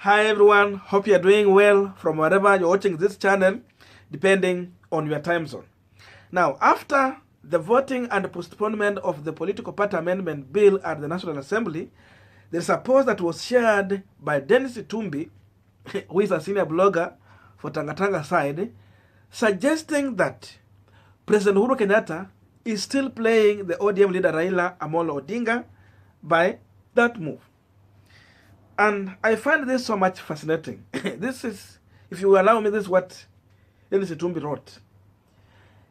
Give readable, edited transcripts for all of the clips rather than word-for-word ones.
Hi everyone, hope you are doing well from wherever you're watching this channel, depending on your time zone. Now, after the voting and postponement of the political party amendment bill at the National Assembly, there's a post that was shared by Dennis Itumbi, who is a senior blogger for Tanga side, suggesting that President Uhuru Kenyatta is still playing the ODM leader Raila Odinga by that move. And I find this so much fascinating. This is, if you allow me, this is what Dennis Itumbi wrote.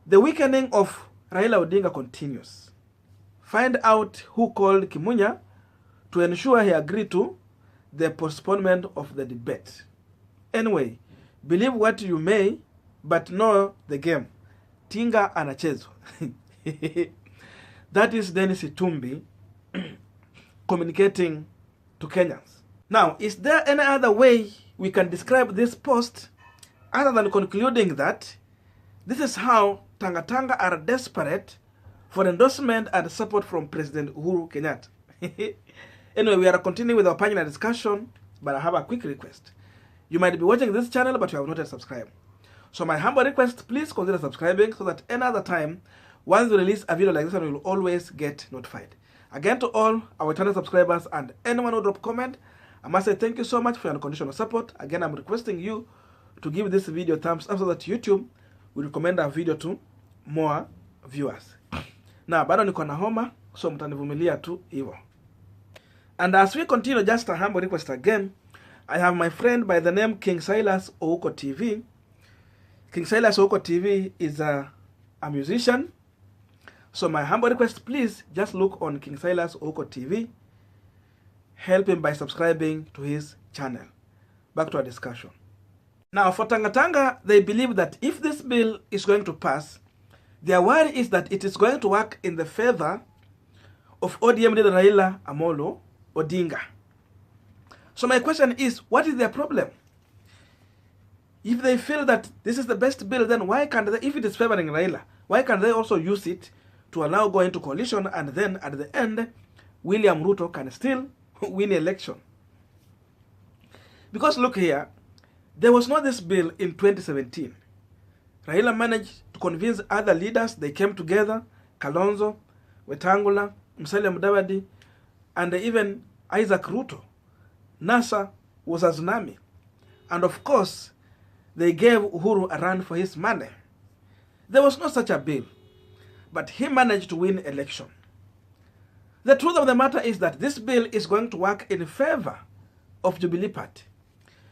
The weakening of Raila Odinga continues. Find out who called Kimunya to ensure he agreed to the postponement of the debate. Anyway, believe what you may, but know the game. Tinga anachezo. That is Dennis Itumbi communicating to Kenyans. Now, is there any other way we can describe this post other than concluding that this is how Tanga are desperate for endorsement and support from President Uhuru Kenyatta? Anyway, we are continuing with our panel discussion, but I have a quick request. You might be watching this channel, but you have not yet subscribed. So my humble request, please consider subscribing so that any other time, once we release a video like this one, you will always get notified. Again, to all our channel subscribers and anyone who drop comment, I must say thank you so much for your unconditional support. Again, I'm requesting you to give this video a thumbs up so that YouTube will recommend our video to more viewers. Now, bado niko na homa, so mtanivumilia tu hivyo. And as we continue, just a humble request again, I have my friend by the name King Silas Ouko TV. King Silas Ouko TV is a musician. So my humble request, please just look on King Silas Ouko TV. Help him by subscribing to his channel. Back to our discussion. Now, for Tanga, they believe that if this bill is going to pass, their worry is that it is going to work in the favor of ODM leader Raila Odinga. So my question is, what is their problem? If they feel that this is the best bill, then why can't they, if it is favoring Raila, why can't they also use it to allow go into coalition, and then at the end, William Ruto can still win election? Because look here, there was not this bill in 2017. Raila managed to convince other leaders. They came together, Kalonzo, Wetangula, Musalia Mudavadi, and even Isaac Ruto. NASA was a tsunami. And of course, they gave Uhuru a run for his money. There was no such a bill, but he managed to win election. The truth of the matter is that this bill is going to work in favor of Jubilee Party,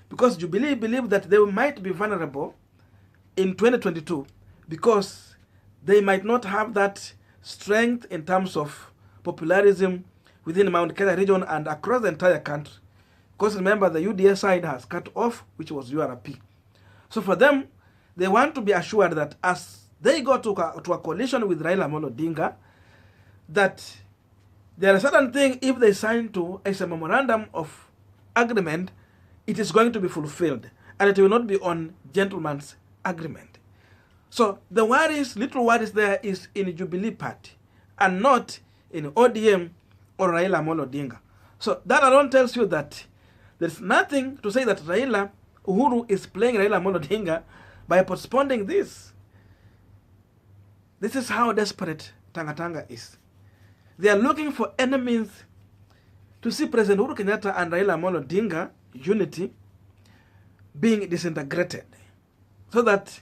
because Jubilee believe that they might be vulnerable in 2022 because they might not have that strength in terms of popularism within Mount Kenya region and across the entire country. Because remember, the UDA side has cut off, which was URP. So for them, they want to be assured that as they go to a coalition with Raila Odinga, that there are certain things, if they sign to as a memorandum of agreement, it is going to be fulfilled, and it will not be on gentleman's agreement. So the worries, little worries there is in Jubilee Party, and not in ODM or Raila Odinga. So that alone tells you that there's nothing to say that Uhuru is playing Raila Odinga by postponing this. This is how desperate Tanga is. They are looking for any means to see President Uhuru Kenyatta and Raila Odinga unity being disintegrated, so that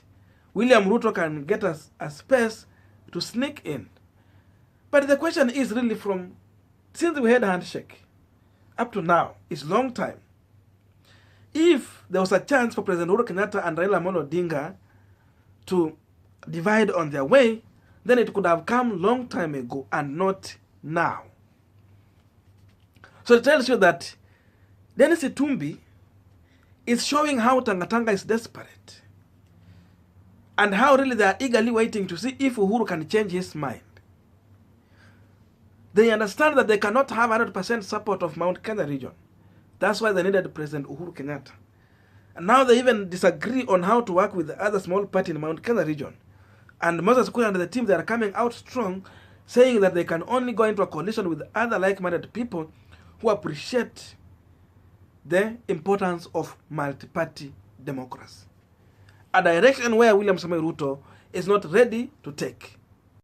William Ruto can get us a space to sneak in. But the question is really, from since we had a handshake up to now, it's long time. If there was a chance for President Uhuru Kenyatta and Raila Odinga to divide on their way, then it could have come long time ago and not now. So it tells you that Dennis Itumbi is showing how Tanga is desperate, and how really they are eagerly waiting to see if Uhuru can change his mind. They understand that they cannot have 100% support of Mount Kenya region. That's why they needed President Uhuru Kenyatta. And now they even disagree on how to work with the other small party in Mount Kenya region. And Moses Kuria and the team, they are coming out strong, saying that they can only go into a coalition with other like-minded people who appreciate the importance of multi-party democracy, a direction where William Samoei Ruto is not ready to take.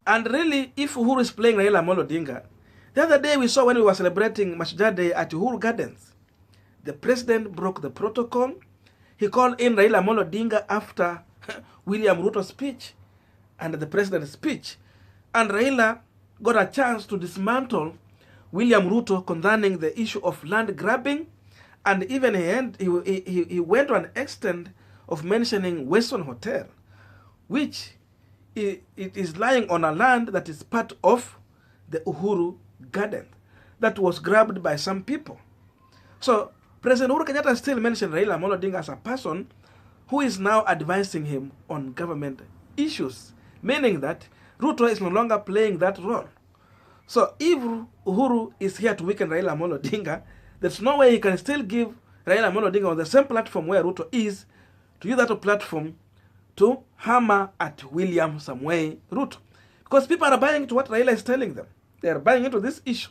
And really, if Uhuru is playing Raila Odinga, the other day we saw when we were celebrating Mashujaa Day at Uhuru Gardens, the president broke the protocol. He called in Raila Odinga after William Ruto's speech and the president's speech, and Raila got a chance to dismantle William Ruto concerning the issue of land grabbing, and even he went to an extent of mentioning Western Hotel, which it is lying on a land that is part of the Uhuru Garden that was grabbed by some people. So President Uhuru Kenyatta still mentioned Raila Odinga as a person who is now advising him on government issues, meaning that Ruto is no longer playing that role. So if Uhuru is here to weaken Raila Odinga, there's no way he can still give Raila Odinga on the same platform where Ruto is, to use that platform to hammer at William Samoei Ruto. Because people are buying into what Raila is telling them. They are buying into this issue.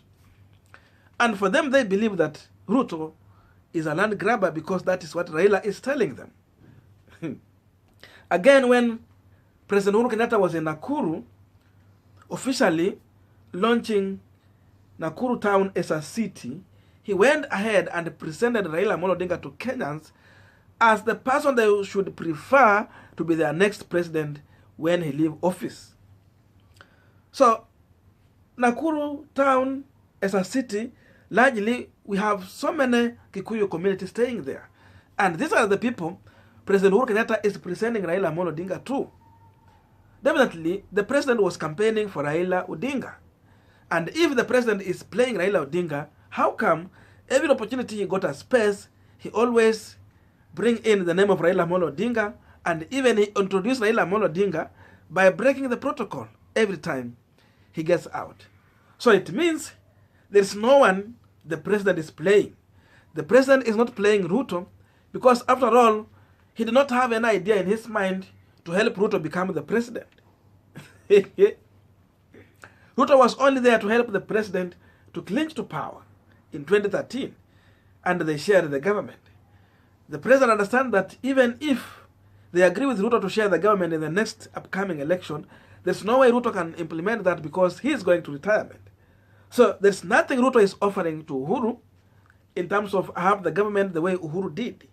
And for them, they believe that Ruto is a land grabber because that is what Raila is telling them. Again, when President Uhuru Kenyatta was in Nakuru, officially launching Nakuru town as a city, he went ahead and presented Raila Odinga to Kenyans as the person they should prefer to be their next president when he leaves office. So, Nakuru town as a city, largely we have so many Kikuyu communities staying there. And these are the people President Uhuru Kenyatta is presenting Raila Odinga to. Definitely, the president was campaigning for Raila Odinga. And if the president is playing Raila Odinga, how come every opportunity he got a space, he always bring in the name of Raila Odinga, and even he introduced Raila Odinga by breaking the protocol every time he gets out. So it means there's no one the president is playing. The president is not playing Ruto because, after all, he did not have an idea in his mind to help Ruto become the president. Ruto was only there to help the president to clinch to power in 2013, and they shared the government. The president understands that even if they agree with Ruto to share the government in the next upcoming election, there's no way Ruto can implement that because he's going to retirement. So there's nothing Ruto is offering to Uhuru in terms of have the government the way Uhuru did.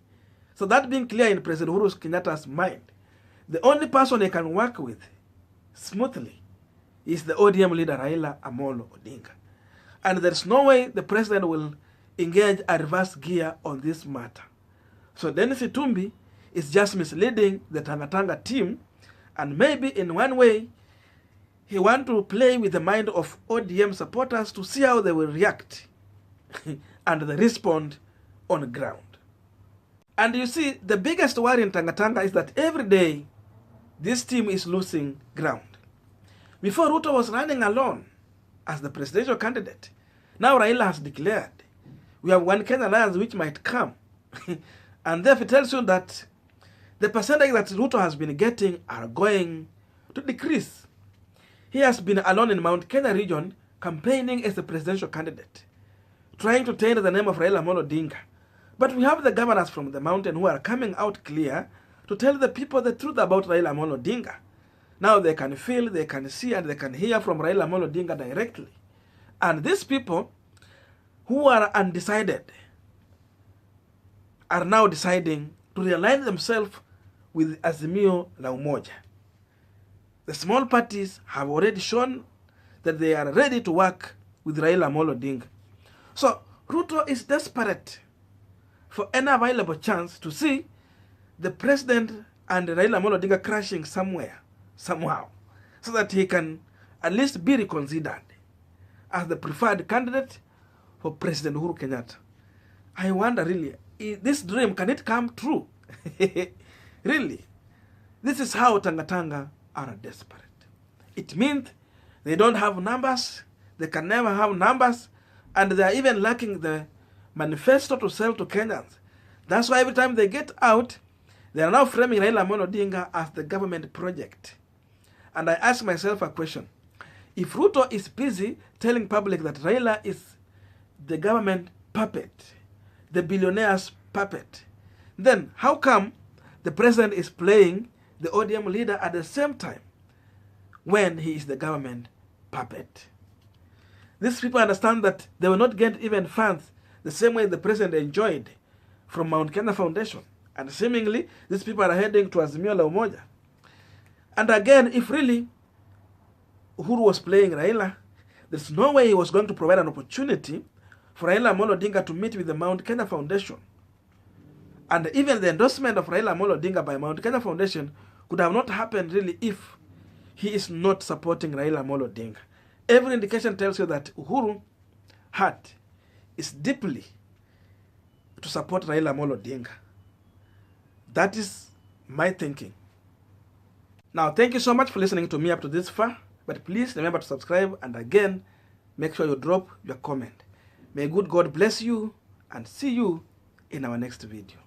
So that being clear in President Uhuru Kenyatta's mind, the only person he can work with smoothly is the ODM leader Raila Amolo Odinga. And there's no way the president will engage a reverse gear on this matter. So Dennis Itumbi is just misleading the Tanga team, and maybe in one way he wants to play with the mind of ODM supporters to see how they will react and they respond on the ground. And you see, the biggest worry in Tanga is that every day this team is losing ground. Before, Ruto was running alone as the presidential candidate. Now Raila has declared we have one Kenya alliance which might come. And therefore it tells you that the percentage that Ruto has been getting are going to decrease. He has been alone in Mount Kenya region campaigning as the presidential candidate, trying to taint the name of Raila Odinga. But we have the governors from the mountain who are coming out clear to tell the people the truth about Raila Odinga. Now they can feel, they can see, and they can hear from Raila Odinga directly. And these people who are undecided are now deciding to realign themselves with Azimio la Umoja. The small parties have already shown that they are ready to work with Raila Odinga. So Ruto is desperate for any available chance to see the president and Raila Odinga crashing somewhere, somehow, so that he can at least be reconsidered as the preferred candidate for President Uhuru Kenyatta. I wonder really, this dream, can it come true? Really, this is how Tanga are desperate. It means they don't have numbers, they can never have numbers, and they are even lacking the manifesto to sell to Kenyans. That's why every time they get out, they are now framing Raila Odinga as the government project. And I ask myself a question. If Ruto is busy telling public that Raila is the government puppet, the billionaire's puppet, then how come the president is playing the ODM leader at the same time when he is the government puppet? These people understand that they will not get even funds the same way the president enjoyed from Mount Kenya Foundation. And seemingly, these people are heading to Azimio la Umoja. And again, if really Uhuru was playing Raila, there's no way he was going to provide an opportunity for Raila Amolo Odinga to meet with the Mount Kenya Foundation. And even the endorsement of Raila Amolo Odinga by Mount Kenya Foundation could have not happened really if he is not supporting Raila Amolo Odinga. Every indication tells you that Uhuru's heart is deeply to support Raila Amolo Odinga. That is my thinking. Now, thank you so much for listening to me up to this far. But please remember to subscribe, and again, make sure you drop your comment. May good God bless you, and see you in our next video.